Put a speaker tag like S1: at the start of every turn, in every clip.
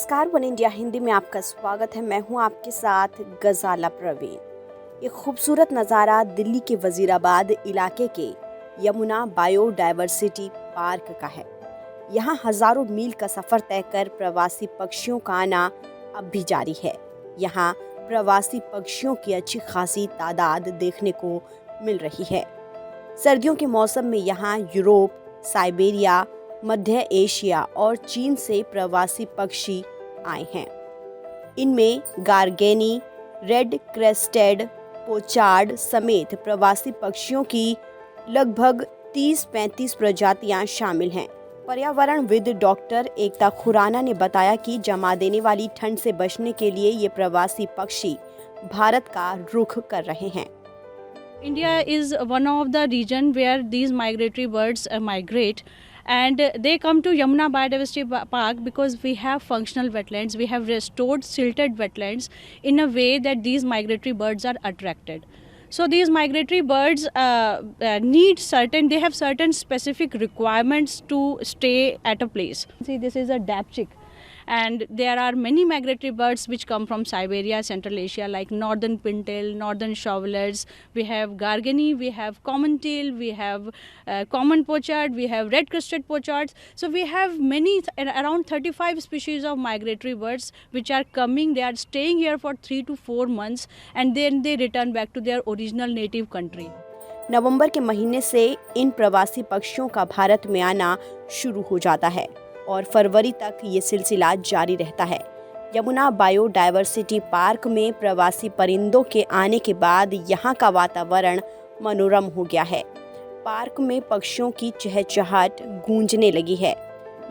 S1: नमस्कार, one India Hindi में आपका स्वागत है। मैं हूं आपके साथ गजाला प्रवीण। एक खूबसूरत नज़ारा दिल्ली के वजीराबाद इलाके के यमुना बायोडायवर्सिटी पार्क का है। यहां हजारों मील का सफ़र तय कर प्रवासी पक्षियों का आना अब भी जारी है। यहां प्रवासी पक्षियों की अच्छी खासी तादाद देखने को मिल रही है। सर्दियों के मौसम में यहाँ यूरोप, साइबेरिया, मध्य एशिया और चीन से प्रवासी पक्षी आए हैं। इनमें गार्गेनी, रेड क्रेस्टेड पोचार्ड समेत प्रवासी पक्षियों की लगभग 30-35 प्रजातियां शामिल हैं। पर्यावरणविद डॉक्टर एकता खुराना ने बताया कि जमा देने वाली ठंड से बचने के लिए ये प्रवासी पक्षी भारत का रुख कर रहे हैं।
S2: India is one of the region where these migratory birds migrate, and they come to Yamuna Biodiversity Park because we have functional wetlands. We have restored silted wetlands in a way that these migratory birds are attracted. So these migratory birds they have certain specific requirements to stay at a place. See, this is a dapchick. And there are many migratory birds which come from Siberia, Central Asia, like northern pintail, northern shovelers. We have gargany, we have common tail, we have common pochard, we have red-crested pochards. So we have around 35 species of migratory birds which are coming. They are staying here for 3 to 4 months, and then they return back to their original native country.
S1: नवंबर के महीने से इन प्रवासी पक्षियों का भारत में आना शुरू हो जाता है और फरवरी तक ये सिलसिला जारी रहता है। यमुना बायोडायवर्सिटी पार्क में प्रवासी परिंदों के आने के बाद यहाँ का वातावरण मनोरम हो गया है। पार्क में पक्षियों की चहचहाट गूंजने लगी है।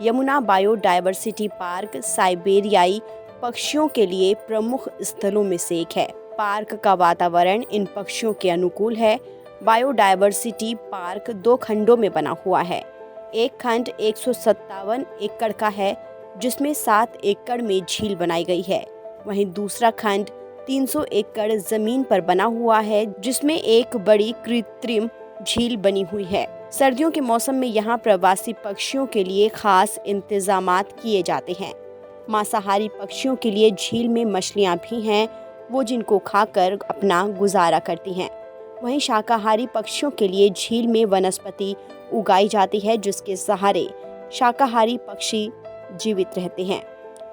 S1: यमुना बायोडायवर्सिटी पार्क साइबेरियाई पक्षियों के लिए प्रमुख स्थलों में से एक है। पार्क का वातावरण इन पक्षियों के अनुकूल है। बायोडायवर्सिटी पार्क 2 खंडों में बना हुआ है। एक खंड 157 एकड़ का है, जिसमें 7 एकड़ में झील बनाई गई है। वहीं दूसरा खंड 300 एकड़ जमीन पर बना हुआ है, जिसमें एक बड़ी कृत्रिम झील बनी हुई है। सर्दियों के मौसम में यहाँ प्रवासी पक्षियों के लिए खास इंतजामात किए जाते हैं। मांसाहारी पक्षियों के लिए झील में मछलियाँ भी हैं, वो जिनको खाकर अपना गुजारा करती हैं। वहीं शाकाहारी पक्षियों के लिए झील में वनस्पति उगाई जाती है, जिसके सहारे शाकाहारी पक्षी जीवित रहते हैं।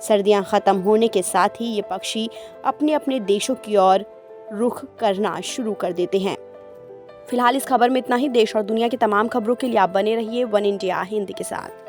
S1: सर्दियां खत्म होने के साथ ही ये पक्षी अपने अपने देशों की ओर रुख करना शुरू कर देते हैं। फिलहाल इस खबर में इतना ही। देश और दुनिया की तमाम खबरों के लिए आप बने रहिए वन इंडिया हिंदी के साथ।